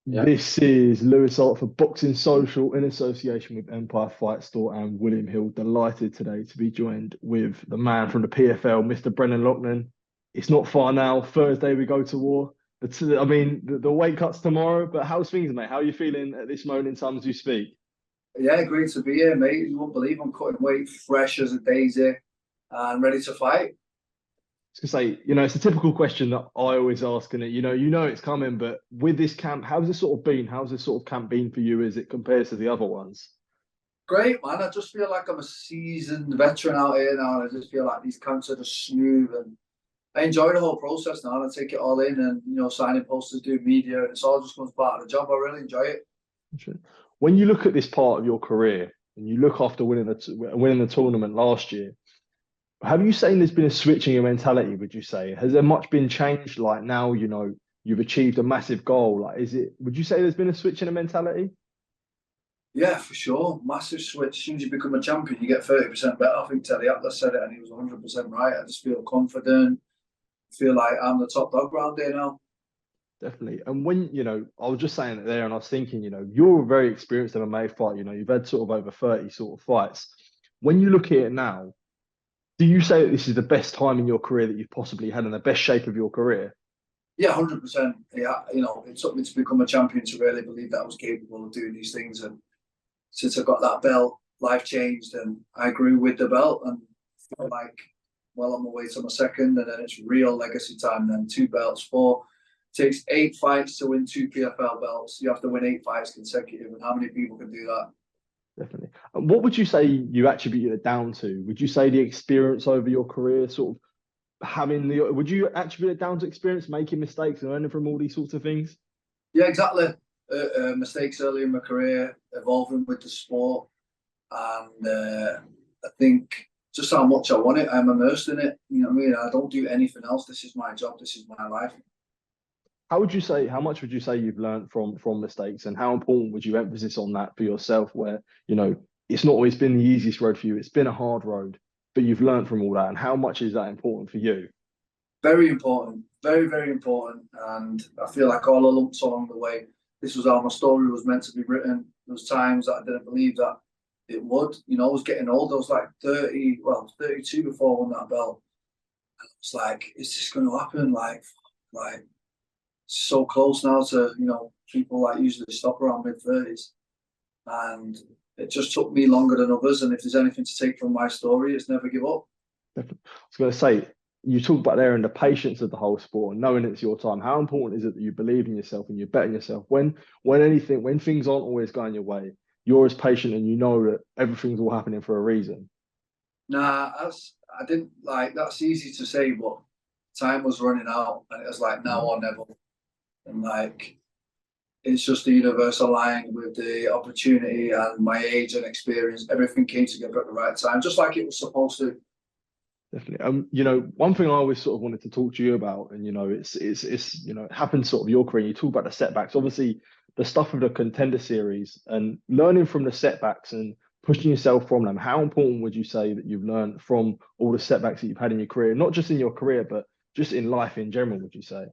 Yeah. This is Lewis Hart for Boxing Social in association with Empire Fight Store and William Hill. Delighted today to be joined with the man from the PFL, Mr. Brendan Loughnane. It's not far now. Thursday we go to war. The weight cuts tomorrow, but how's things, mate? How are you feeling at this moment in time as you speak? Yeah, great to be here, mate. You won't believe I'm cutting weight, fresh as a daisy, and ready to fight. I was gonna say, it's a typical question that I always ask, and you know it's coming. But with this camp, how's it sort of been? How's this sort of camp been for you as it compares to the other ones? Great, man. I just feel like I'm a seasoned veteran out here now, and I just feel like these camps are just smooth, and I enjoy the whole process now. And I take it all in, and signing posters, do media, and it's all just comes part of the job. I really enjoy it. When you look at this part of your career, and you look after winning the tournament last year, have you seen there's been a switch in your mentality, would you say? Has there much been changed? Like now, you've achieved a massive goal. Would you say there's been a switch in the mentality? Yeah, for sure. Massive switch. As soon as you become a champion, you get 30% better. I think Teddy Atlas said it and he was 100% right. I just feel confident. Feel like I'm the top dog round here now. Definitely. And when, I was just saying it there and I was thinking, you're a very experienced MMA fighter. You've had sort of over 30 sort of fights. When you look at it now, do you say that this is the best time in your career that you've possibly had in the best shape of your career? Yeah, 100%. Yeah, it took me to become a champion to really believe that I was capable of doing these things. And since I got that belt, life changed and I grew with the belt and feel like, well, on my way to my second, and then it's real legacy time. Then 2 belts, 4. It takes 8 fights to win 2 PFL belts. You have to win 8 fights consecutive. And how many people can do that? Definitely. And what would you say you attribute it down to? Would you say the experience over your career, sort of would you attribute it down to experience, making mistakes and learning from all these sorts of things? Yeah, exactly. Mistakes early in my career, evolving with the sport, and I think just how much I want it. I'm immersed in it. You know what I mean? I don't do anything else. This is my job. This is my life. How much would you say you've learned from mistakes, and how important would you emphasis on that for yourself? Where it's not always been the easiest road for you; it's been a hard road, but you've learned from all that. And how much is that important for you? Very important, very very important. And I feel like all the lumps along the way. This was how my story was meant to be written. There was times that I didn't believe that it would. I was getting old. I was like 30, well, 32 before I won that belt. And it's like, is this going to happen? Like. So close now to people like usually stop around mid-30s, and it just took me longer than others. And if there's anything to take from my story, it's never give up. I was going to say, you talk about there and the patience of the whole sport and knowing it's your time. How important is it that you believe in yourself and you bet in yourself when things aren't always going your way? You're as patient and you know that everything's all happening for a reason. Nah, I didn't like. That's easy to say, but time was running out, and it was like now or never. And it's just the universe aligned with the opportunity and my age and experience. Everything came together at the right time, just like it was supposed to. Definitely. One thing I always sort of wanted to talk to you about, and it's it happened sort of your career. You talk about the setbacks, obviously the stuff of the contender series, and learning from the setbacks and pushing yourself from them. How important would you say that you've learned from all the setbacks that you've had in your career, not just in your career, but just in life in general? Would you say?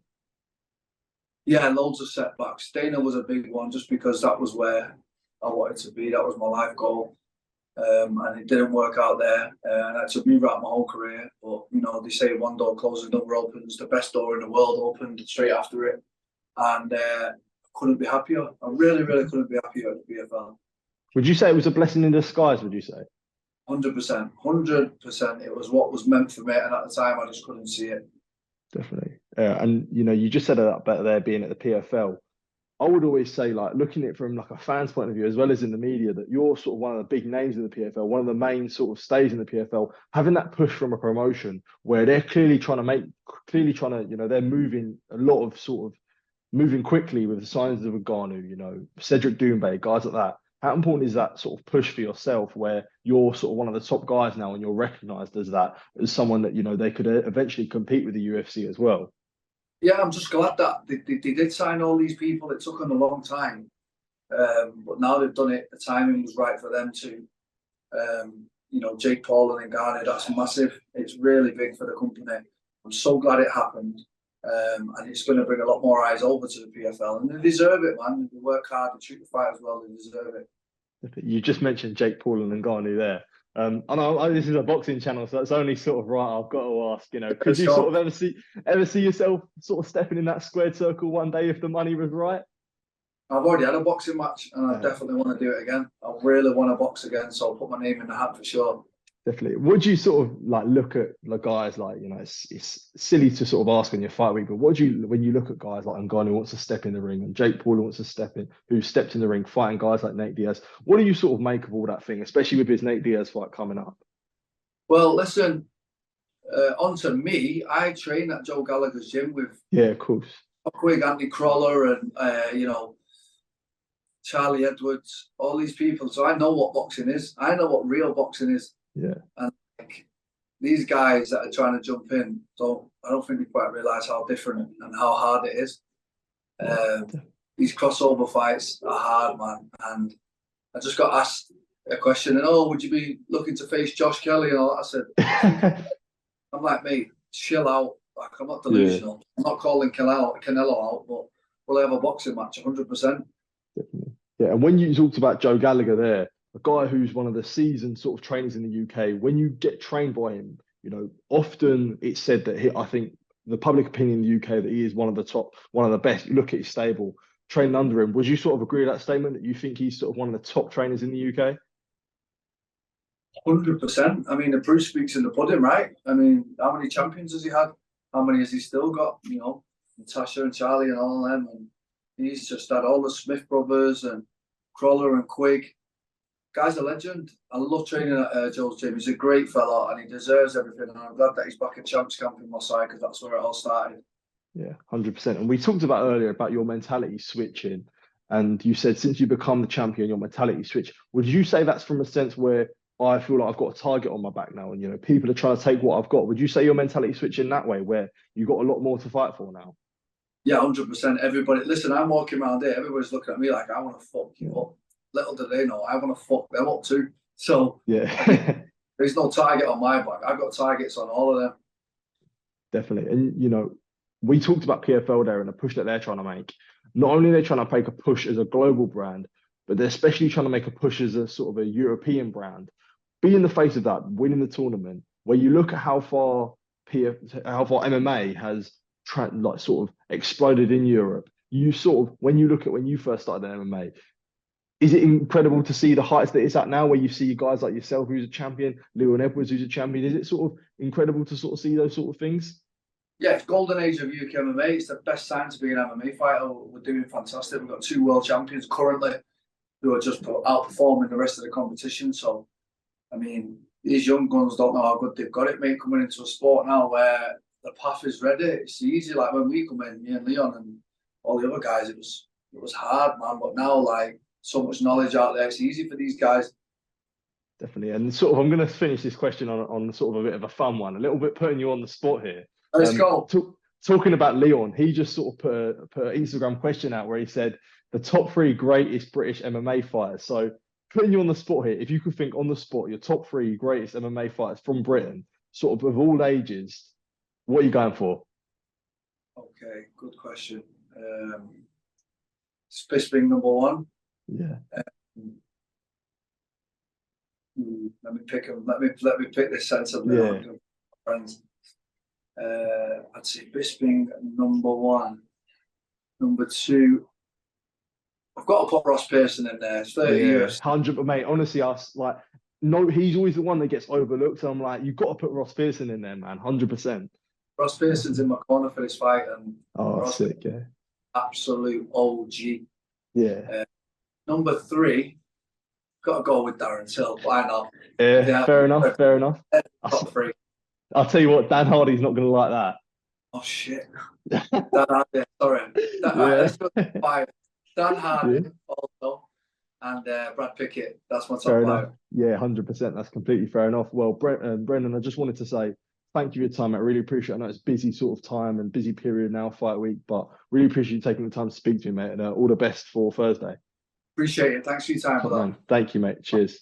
Yeah, loads of setbacks. Dana was a big one just because that was where I wanted to be. That was my life goal. And it didn't work out there. And I had to rewrite my whole career. But, they say one door closes, another opens. The best door in the world opened straight after it. And I couldn't be happier. I really, really couldn't be happier at the BFL. Would you say it was a blessing in disguise, would you say? 100%. 100%. It was what was meant for me. And at the time, I just couldn't see it. Definitely. And you just said that better there being at the PFL. I would always say, like, looking at it from like a fan's point of view, as well as in the media, that you're sort of one of the big names in the PFL, one of the main sort of stays in the PFL, having that push from a promotion where they're clearly trying to, they're moving a lot of sort of moving quickly with the signs of Ngannou, Cedric Doumbé, guys like that. How important is that sort of push for yourself where you're sort of one of the top guys now and you're recognized as that, as someone that, they could eventually compete with the UFC as well? Yeah, I'm just glad that they did sign all these people. It took them a long time. But now they've done it. The timing was right for them to. Jake Paul and Ngannou, that's massive. It's really big for the company. I'm so glad it happened. And it's going to bring a lot more eyes over to the PFL, and they deserve it, man. They work hard, they treat the fight as well. They deserve it. You just mentioned Jake Paul and Ngannou there. I know this is a boxing channel, so that's only sort of right. I've got to ask, could you sort of ever see yourself sort of stepping in that squared circle one day if the money was right? I've already had a boxing match, and I definitely want to do it again. I really want to box again, so I'll put my name in the hat for sure. Definitely. Would you sort of like look at the guys like, it's silly to sort of ask on your fight week, but what do you, when you look at guys like Ngannou who wants to step in the ring and Jake Paul who wants to step in, who stepped in the ring fighting guys like Nate Diaz, what do you sort of make of all that thing, especially with his Nate Diaz fight coming up? Well, listen, on to me, I train at Joe Gallagher's gym with of course. Quig, Andy Crawler, and Charlie Edwards, all these people. So I know what boxing is. I know what real boxing is. Yeah. And these guys that are trying to jump in, I don't think they quite realise how different and how hard it is. These crossover fights are hard, man. And I just got asked a question, and would you be looking to face Josh Kelly? And all that. I said, I'm like, mate, chill out. Like, I'm not delusional. I'm not calling Canelo out, but we'll have a boxing match, 100%. Definitely. Yeah, and when you talked about Joe Gallagher there, a guy who's one of the seasoned sort of trainers in the UK, when you get trained by him, often it's said that I think the public opinion in the UK that he is one of the top, one of the best. You look at his stable, training under him. Would you sort of agree with that statement that you think he's sort of one of the top trainers in the UK? 100%. I mean, the proof speaks in the pudding, right? I mean, how many champions has he had? How many has he still got? Natasha and Charlie and all of them. And he's just had all the Smith brothers and Crawler and Quig. Guy's a legend. I love training at Joe's gym. He's a great fella and he deserves everything. And I'm glad that he's back in Champs Camp in my side because that's where it all started. Yeah, 100%. And we talked about earlier about your mentality switching. And you said since you become the champion, your mentality switch. Would you say that's from a sense where I feel like I've got a target on my back now and, people are trying to take what I've got? Would you say your mentality switch in that way where you've got a lot more to fight for now? Yeah, 100%. Everybody, listen, I'm walking around here. Everybody's looking at me like I want to fuck you up. Little do they know, I want to fuck them up too. So yeah, there's no target on my back. I've got targets on all of them. Definitely. And, we talked about PFL there and the push that they're trying to make. Not only are they trying to make a push as a global brand, but they're especially trying to make a push as a sort of a European brand. Be in the face of that, winning the tournament, where you look at how far MMA has sort of exploded in Europe. You sort of, when you look at when you first started in MMA, is it incredible to see the heights that it's at now, where you see guys like yourself who's a champion, Leon Edwards who's a champion? Is it sort of incredible to sort of see those sort of things? Yeah, it's golden age of UK MMA. It's the best time to be an MMA fighter. We're doing fantastic. We've got 2 world champions currently who are just outperforming the rest of the competition. So, I mean, these young guns don't know how good they've got it, mate, coming into a sport now where the path is ready. It's easy. Like when we come in, me and Leon and all the other guys, it was hard, man. But now, like, so much knowledge out there, it's easy for these guys. Definitely. And sort of, I'm going to finish this question on sort of a bit of a fun one, a little bit putting you on the spot here. Let's go. Talking about Leon, he just sort of put an Instagram question out where he said the top 3 greatest British MMA fighters. So putting you on the spot here, if you could think on the spot, your top 3 greatest MMA fighters from Britain, sort of all ages, what are you going for? Okay, good question. Bisping number 1. Yeah. Let me pick him. Let me pick this sensibly. Yeah. Friends. I'd say Bisping number 1. Number 2. I've got to put Ross Pearson in there. It's 30 years. 100, mate. Honestly, he's always the one that gets overlooked. So I'm like, you've got to put Ross Pearson in there, man. 100%. Ross Pearson's in my corner for this fight, and Ross, sick, yeah. Absolute OG. Yeah. Number 3, got to go with Darren Till. Why not? Yeah, fair enough. Top 3. I'll tell you what, Dan Hardy's not going to like that. Oh shit. Dan Hardy, sorry. Let's go to 5. Dan Hardy also, and Brad Pickett. That's my top 5. Yeah, 100%. That's completely fair enough. Well, Brendan, I just wanted to say thank you for your time. I really appreciate it. I know it's busy sort of time and busy period now, fight week, but really appreciate you taking the time to speak to me, mate. And all the best for Thursday. Appreciate it. Thanks for your time. Thank you, mate. Cheers.